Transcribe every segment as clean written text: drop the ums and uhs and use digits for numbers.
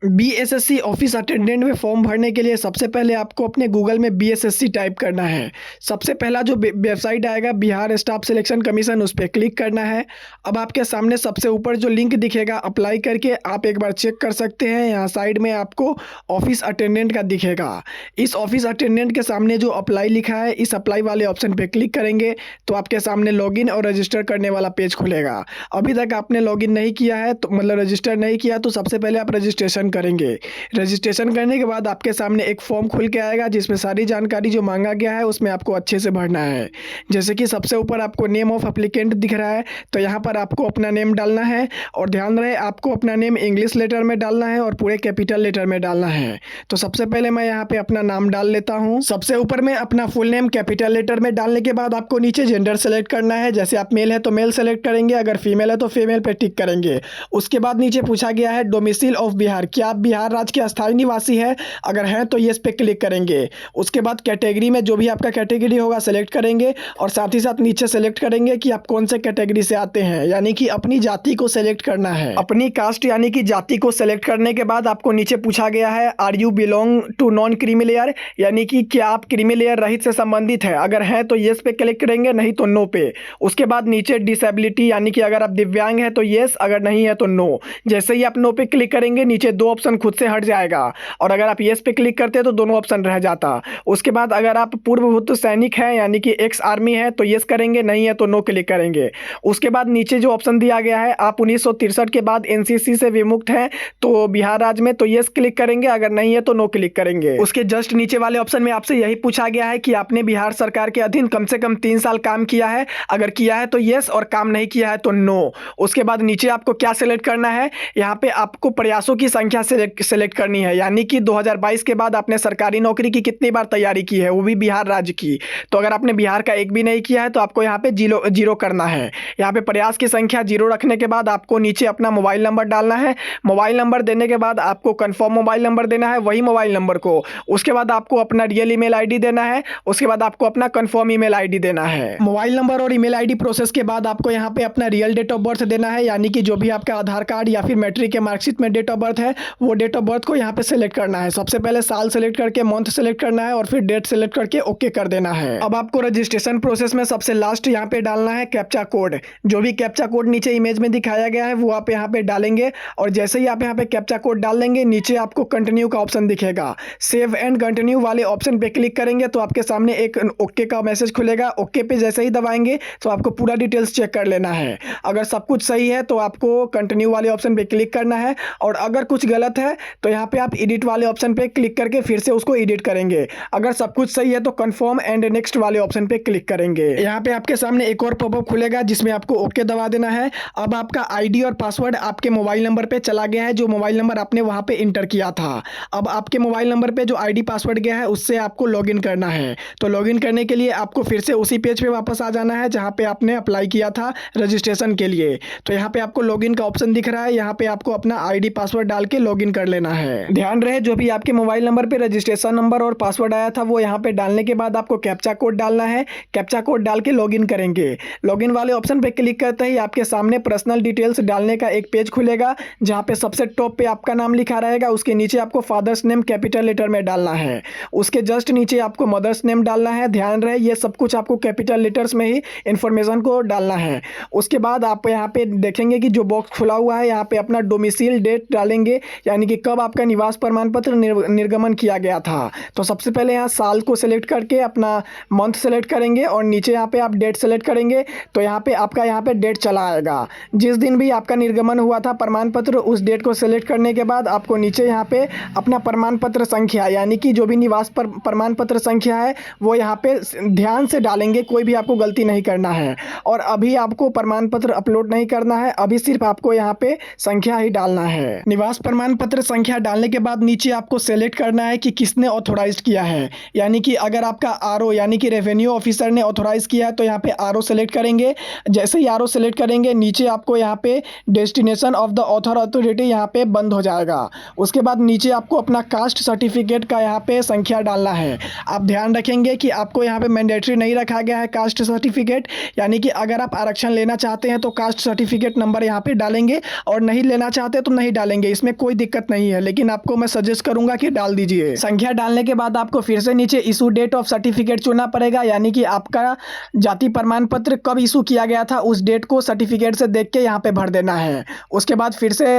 BSSC office attendant में form भरने के लिए सबसे पहले आपको अपने गूगल में बीएसएससी टाइप करना है। सबसे पहला जो वेबसाइट आएगा बिहार स्टाफ सिलेक्शन कमीशन, उस पर क्लिक करना है। अब आपके सामने सबसे ऊपर जो लिंक दिखेगा अप्लाई करके, आप एक बार चेक कर सकते हैं। यहाँ साइड में आपको ऑफिस अटेंडेंट का दिखेगा। इस ऑफिस अटेंडेंट के सामने जो अप्लाई लिखा है, इस अप्लाई वाले ऑप्शन पर क्लिक करेंगे तो आपके सामने लॉगिन और रजिस्टर करने वाला पेज खुलेगा। अभी तक आपने लॉगिन नहीं किया है तो मतलब रजिस्टर नहीं किया, तो सबसे पहले आप रजिस्ट्रेशन करेंगे। रजिस्ट्रेशन करने के बाद आपके सामने एक फॉर्म खुल के आएगा जिसमें सारी जानकारी जो मांगा गया है उसमें आपको अच्छे से भरना है। जैसे कि सबसे ऊपर आपको नेम ऑफ एप्लीकेंट दिख रहा है, तो यहाँ पर आपको अपना नेम डालना है। और ध्यान रहे आपको अपना नेम इंग्लिश लेटर में डालना है और पूरे कैपिटल लेटर में डालना है। तो सबसे पहले मैं यहाँ पे अपना नाम डाल लेता हूँ। सबसे ऊपर में अपना फुल नेम कैपिटल लेटर में डालने के बाद आपको नीचे जेंडर सेलेक्ट करना है। जैसे आप मेल है तो मेल सेलेक्ट करेंगे, अगर फीमेल है तो फीमेल पे टिक करेंगे। उसके बाद नीचे पूछा गया है डोमिसाइल ऑफ बिहार, क्या आप बिहार राज्य के अस्थायी निवासी है? अगर हैं तो येस पे क्लिक करेंगे। उसके बाद कैटेगरी में जो भी आपका कैटेगरी होगा सेलेक्ट करेंगे और साथ ही साथ नीचे सेलेक्ट करेंगे कि आप कौन से कैटेगरी से आते हैं, यानी कि अपनी जाति को सेलेक्ट करना है। अपनी कास्ट यानी कि जाति को सेलेक्ट करने के बाद आपको नीचे पूछा गया है are you belong to non creamy layer, यानी कि क्या आप क्रीमी लेयर रहित से संबंधित है? अगर हैं तो येस पे क्लिक करेंगे, नहीं तो नो पे। उसके बाद नीचे डिसेबिलिटी यानी कि अगर आप दिव्यांग है तो येस, अगर नहीं है तो नो। जैसे ही आप नो पे क्लिक करेंगे नीचे दो ऑप्शन खुद से हट जाएगा और अगर आप येस पे क्लिक करते तो दोनों ऑप्शन रह जाता। उसके बाद अगर आप पूर्वभूत सैनिक हैं यानी कि एक्स आर्मी है तो येस करेंगे, नहीं है तो नो क्लिक करेंगे। उसके बाद नीचे जो ऑप्शन दिया गया है आप 1963 के बाद एनसीसी से विमुक्त हैं तो बिहार राज्य में, तो येस क्लिक करेंगे, अगर नहीं है तो नो क्लिक करेंगे। उसके जस्ट नीचे वाले ऑप्शन में आपसे यही पूछा गया है कि आपने बिहार सरकार के अधीन कम से कम 3 साल काम किया है, अगर किया है तो येस और काम नहीं किया है तो नो। उसके बाद नीचे आपको क्या सिलेक्ट करना है, यहाँ पे आपको प्रयासों की संख्या सेलेक्ट करनी है, यानी कि 2022 के बाद आपने सरकारी नौकरी की कितनी बार तैयारी की है, वो भी बिहार राज्य की। तो अगर आपने बिहार का एक भी नहीं किया है तो आपको यहाँ पे जीरो करना है। यहाँ पे प्रयास की संख्या 0 रखने के बाद आपको नीचे अपना मोबाइल नंबर डालना है। मोबाइल नंबर देने के बाद आपको कन्फर्म मोबाइल नंबर देना है, वही मोबाइल नंबर को। उसके बाद आपको अपना रियल ईमेल आईडी देना है। उसके बाद आपको अपना कन्फर्म ईमेल आईडी देना है। मोबाइल नंबर और ईमेल आईडी प्रोसेस के बाद आपको यहाँ पे अपना रियल डेट ऑफ बर्थ देना है, यानी कि जो भी आपका आधार कार्ड या फिर मैट्रिक के मार्कशीट में डेट ऑफ बर्थ है वो डेट ऑफ बर्थ को यहाँ पे सेलेक्ट करना है। सबसे पहले साल सेलेक्ट करके मंथ सेलेक्ट करना है और फिर डेट सेलेक्ट करके ओके कर देना है। अब आपको रजिस्ट्रेशन प्रोसेस में सबसे लास्ट यहाँ पे डालना है कैप्चा कोड। जो भी कैप्चा कोड नीचे इमेज में दिखाया गया है वो आप यहाँ पे डालेंगे और जैसे ही आप यहाँ पे कैप्चा कोड डाल देंगे नीचे आपको कंटिन्यू का ऑप्शन दिखेगा। सेव एंड कंटिन्यू वाले ऑप्शन पे क्लिक करेंगे तो आपके सामने एक ओके का मैसेज खुलेगा। ओके पे जैसे ही दबाएंगे तो आपको पूरा डिटेल्स चेक कर लेना है। अगर सब कुछ सही है तो आपको कंटिन्यू वाले ऑप्शन पे क्लिक करना है और अगर कुछ गलत है तो यहाँ पे आप एडिट वाले ऑप्शन पे क्लिक करके फिर से उसको एडिट करेंगे। अगर सब कुछ सही है तो कंफर्म एंड नेक्स्ट वाले ऑप्शन पे क्लिक करेंगे। यहाँ पे आपके सामने एक और पॉपअप खुलेगा जिसमें आपको ओके दबा देना है। अब आपका आईडी और पासवर्ड आपके मोबाइल नंबर पे चला गया है, जो मोबाइल नंबर आपने वहाँ पे इंटर किया था। अब आपके मोबाइल नंबर पे जो आईडी पासवर्ड गया है उससे आपको लॉगिन करना है। तो लॉगिन करने के लिए आपको फिर से उसी पेज पे वापस आ जाना है जहाँ पे आपने अप्लाई किया था रजिस्ट्रेशन के लिए। तो यहाँ पे आपको लॉगिन का ऑप्शन दिख रहा है, यहाँ पे आपको अपना आईडी पासवर्ड डाल के लॉगिन कर लेना है। ध्यान रहे जो भी आपके मोबाइल नंबर पे रजिस्ट्रेशन नंबर और पासवर्ड आया था वो यहाँ पे डालने के बाद आपको कैप्चा कोड डालना है। कैप्चा कोड डाल के लॉगिन करेंगे। लॉगिन वाले ऑप्शन पे क्लिक करते ही आपके सामने पर्सनल डिटेल्स डालने का एक पेज खुलेगा जहाँ पे सबसे टॉप पे आपका नाम लिखा रहेगा। उसके नीचे आपको फादर्स नेम कैपिटल लेटर में डालना है। उसके जस्ट नीचे आपको मदर्स नेम डालना है। ध्यान रहे ये सब कुछ आपको कैपिटल लेटर्स में ही इंफॉर्मेशन को डालना है। उसके बाद आप यहाँ पे देखेंगे कि जो बॉक्स खुला हुआ है यहाँ पे अपना डोमिसाइल डेट डालेंगे, यानी कि कब आपका निवास प्रमाण पत्र निर्गमन किया गया था। तो सबसे पहले यहाँ साल को सिलेक्ट करके अपना मंथ सेलेक्ट करेंगे और नीचे यहाँ पे आप डेट सेलेक्ट करेंगे तो यहाँ पे आपका यहाँ पे डेट चला आएगा। जिस दिन भी आपका निर्गमन हुआ था प्रमाण पत्र उस डेट को सिलेक्ट करने के बाद आपको नीचे यहाँ पे अपना प्रमाण पत्र संख्या यानी कि जो भी निवास प्रमाण पत्र संख्या है वो यहाँ पे ध्यान से डालेंगे, कोई भी आपको गलती नहीं करना है। और अभी आपको प्रमाण पत्र अपलोड नहीं करना है, अभी सिर्फ आपको यहाँ पे संख्या ही डालना है। निवास प्रमाण पत्र संख्या डालने के बाद नीचे आपको सेलेक्ट करना है कि किसने ऑथोराइज्ड किया है, यानी कि अगर आपका आरओ यानी कि रेवेन्यू ऑफिसर ने ऑथोराइज किया है तो यहाँ पे आरओ सेलेक्ट करेंगे। जैसे ही आरओ सेलेक्ट करेंगे नीचे आपको यहाँ पे destination of the author authority यहाँ पे बंद हो जाएगा। उसके बाद नीचे आपको अपना कास्ट सर्टिफिकेट का यहाँ पे संख्या डालना है। आप ध्यान रखेंगे कि आपको यहाँ पे मैंडेटरी नहीं रखा गया है कास्ट सर्टिफिकेट, यानी कि अगर आप आरक्षण लेना चाहते हैं तो कास्ट सर्टिफिकेट नंबर यहाँ पे डालेंगे और नहीं लेना चाहते तो नहीं डालेंगे। इसमें कोई कोई दिक्कत नहीं है, लेकिन आपको मैं सजेस्ट करूंगा कि डाल दीजिए। संख्या डालने के बाद आपको फिर से नीचे इशू डेट ऑफ सर्टिफिकेट चुनना पड़ेगा, यानी कि आपका जाति प्रमाण पत्र कब इशू किया गया था उस डेट को सर्टिफिकेट से देख के यहाँ पे भर देना है। उसके बाद फिर से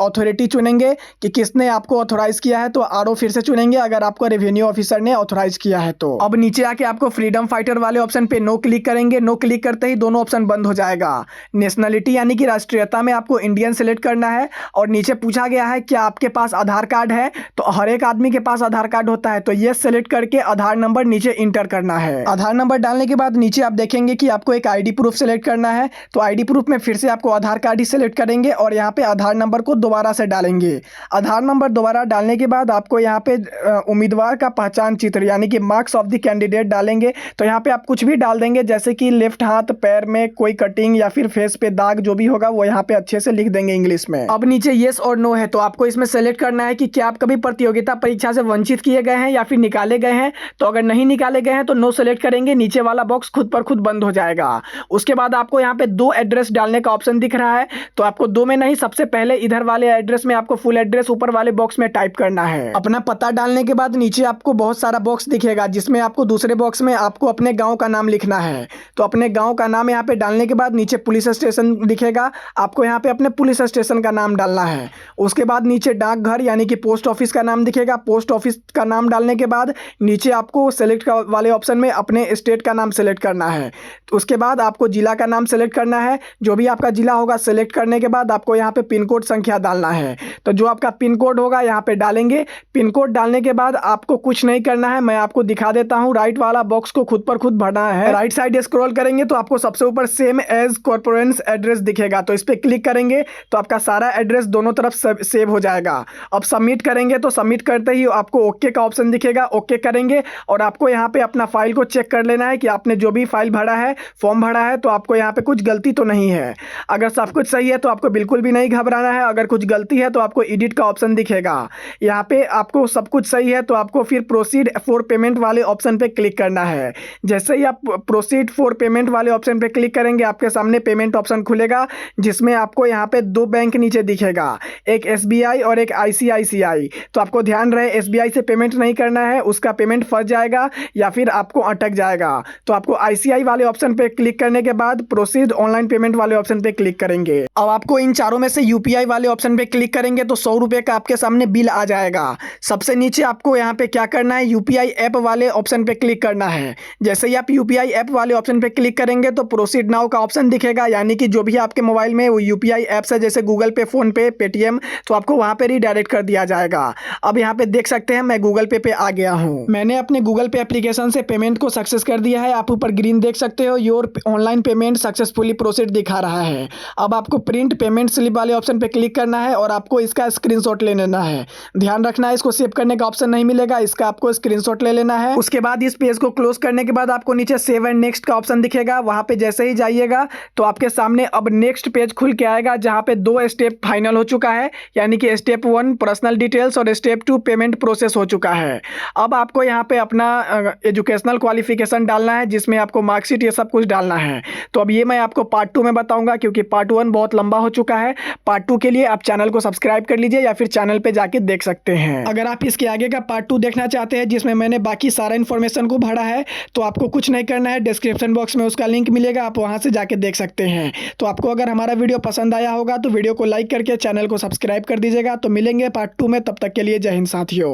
अथॉरिटी चुनेंगे कि किसने आपको ऑथोराइज किया है, तो आरओ फिर से चुनेंगे अगर आपको रेवेन्यू ऑफिसर ने ऑथोराइज किया है तो। अब नीचे आके आपको फ्रीडम फाइटर वाले ऑप्शन पे नो क्लिक करेंगे। नो क्लिक करते ही दोनों ऑप्शन बंद हो जाएगा। नेशनलिटी यानी कि राष्ट्रीयता में आपको इंडियन सेलेक्ट करना है और नीचे पूछा गया है क्या आपके पास आधार कार्ड है, तो हर एक आदमी के पास आधार कार्ड होता है, तो ये सेलेक्ट करके आधार नंबर नीचे इंटर करना है। आधार नंबर डालने के बाद नीचे आप देखेंगे कि आपको एक आईडी प्रूफ सेलेक्ट करना है, तो आईडी प्रूफ में फिर से आपको आधार कार्ड ही सेलेक्ट करेंगे और यहाँ पे आधार नंबर को दोबारा से डालेंगे। आधार नंबर दोबारा डालने के बाद आपको यहाँ पे उम्मीदवार का पहचान चित्र यानी कि मार्क्स ऑफ द कैंडिडेट डालेंगे। तो यहाँ पे आप कुछ भी डाल देंगे, जैसे कि लेफ्ट हाथ, पैर में कोई कटिंग या फिर फेस पे दाग, जो भी होगा वो यहाँ पे अच्छे से लिख देंगे इंग्लिश में। अब नीचे येस और नो है, तो आपको इसमें सेलेक्ट करना है कि क्या आप कभी प्रतियोगिता परीक्षा से वंचित किए गए हैं या फिर निकाले गए हैं। तो अगर नहीं निकाले गए हैं तो नो सेलेक्ट करेंगे, नीचे वाला बॉक्स खुद पर खुद बंद हो जाएगा। उसके बाद आपको यहाँ पे 2 एड्रेस डालने का ऑप्शन दिख रहा है, तो आपको 2 में नहीं, सबसे पहले इधर वाले एड्रेस में आपको फुल एड्रेस ऊपर वाले बॉक्स में टाइप करना है। अपना पता डालने के बाद नीचे आपको बहुत सारा बॉक्स दिखेगा, जिसमें आपको दूसरे बॉक्स में आपको अपने गांव का नाम लिखना है। तो अपने गांव का नाम यहाँ पे डालने के बाद नीचे पुलिस स्टेशन दिखेगा, आपको यहाँ पे अपने पुलिस स्टेशन का नाम डालना है। उसके बाद नीचे डाकघर यानी कि पोस्ट ऑफिस का नाम दिखेगा, पोस्ट ऑफिस का नाम डालने के बाद नीचे आपको सेलेक्ट वाले ऑप्शन में अपने स्टेट का नाम सेलेक्ट करना है। तो उसके बाद आपको जिला का नाम सेलेक्ट करना है, जो भी आपका जिला होगा सेलेक्ट करने के बाद आपको यहाँ पे पिन कोड संख्या डालना है। तो जो आपका पिन कोड होगा यहाँ पे डालेंगे। पिन कोड डालने के बाद आपको कुछ नहीं करना है, मैं आपको दिखा देता हूँ। राइट वाला बॉक्स को खुद पर खुद भरना है। राइट साइड स्क्रॉल करेंगे तो आपको सबसे ऊपर सेम एज कॉर्पोरेंस एड्रेस दिखेगा, तो इस पर क्लिक करेंगे तो आपका सारा एड्रेस दोनों तरफ सेव हो जाएगा। अब सबमिट करेंगे तो सबमिट करते ही आपको ओके का ऑप्शन दिखेगा, ओके करेंगे और आपको यहाँ पे अपना फाइल को चेक कर लेना है कि आपने जो भी फाइल भरा है, फॉर्म भरा है, तो आपको यहाँ पे कुछ गलती तो नहीं है। अगर सब कुछ सही है तो आपको बिल्कुल भी नहीं घबराना है। अगर कुछ गलती है तो आपको एडिट का ऑप्शन दिखेगा। यहाँ पे आपको सब कुछ सही है तो आपको फिर प्रोसीड फॉर पेमेंट वाले ऑप्शन पे क्लिक करना है। जैसे ही आप प्रोसीड फॉर पेमेंट वाले ऑप्शन पे क्लिक करेंगे आपके सामने पेमेंट ऑप्शन खुलेगा, जिसमें आपको यहाँ पे 2 बैंक नीचे दिखेगा, एक SBI और एक ICICI। तो आपको ध्यान रहे SBI से पेमेंट नहीं करना है, उसका पेमेंट फंस जाएगा या फिर आपको अटक जाएगा। तो आपको ICI वाले ऑप्शन पे क्लिक करने के बाद प्रोसीड ऑनलाइन पेमेंट वाले ऑप्शन पे क्लिक करेंगे। अब आपको इन चारों में से UPI वाले ऑप्शन पे क्लिक करेंगे तो 100 रुपये का आपके सामने बिल आ जाएगा। सबसे नीचे आपको यहाँ पे क्या करना है, UPI ऐप वाले ऑप्शन पे क्लिक करना है। जैसे ही आप UPI ऐप वाले ऑप्शन पे क्लिक करेंगे तो प्रोसीड नाउ का ऑप्शन दिखेगा, यानी कि जो भी आपके मोबाइल में वो UPI ऐप्स है जैसे गूगल पे, फोन पे, पेटीएम, तो आपको वहाँ पे रिडायरेक्ट कर दिया जाएगा। अब यहाँ पे देख सकते हैं मैं गूगल पे आ गया हूँ। मैंने अपने गूगल पे एप्लीकेशन से पेमेंट को सक्सेस कर दिया है। आप ऊपर ग्रीन देख सकते हो, your online payment successfully proceed दिखा रहा है। अब आपको प्रिंट पेमेंट स्लिप वाले ऑप्शन पे क्लिक करना है और आपको इसका स्क्रीनशॉट ले लेना है। ध्यान रखना है इसको सेव करने का ऑप्शन नहीं मिलेगा, इसका आपको स्क्रीनशॉट ले लेना है। उसके बाद इस पेज को क्लोज करने के बाद आपको नीचे सेव एंड नेक्स्ट का ऑप्शन दिखेगा, वहां पे जैसे ही जाइएगा तो आपके सामने अब नेक्स्ट पेज खुल के आएगा, जहां पे 2 स्टेप फाइनल हो चुका है, यानी कि स्टेप 1 पर्सनल डिटेल्स और स्टेप 2 पेमेंट प्रोसेस हो चुका है। अब आपको यहाँ पे अपना एजुकेशनल क्वालिफिकेशन डालना है, जिसमें आपको मार्कशीट ये सब कुछ डालना है। तो अब ये मैं आपको पार्ट 2 में बताऊंगा, क्योंकि पार्ट 1 बहुत लंबा हो चुका है। पार्ट 2 के लिए आप चैनल को सब्सक्राइब कर लीजिए या फिर चैनल पे जाके देख सकते हैं। अगर आप इसके आगे का पार्ट 2 देखना चाहते हैं जिसमें मैंने बाकी सारा इन्फॉर्मेशन को भरा है, तो आपको कुछ नहीं करना है, डिस्क्रिप्शन बॉक्स में उसका लिंक मिलेगा, आप वहां से जाके देख सकते हैं। तो आपको अगर हमारा वीडियो पसंद आया होगा तो वीडियो को लाइक करके चैनल को सब्सक्राइब कर दीजिएगा। तो मिलेंगे पार्ट 2 में, तब तक के लिए जय हिंद साथियों।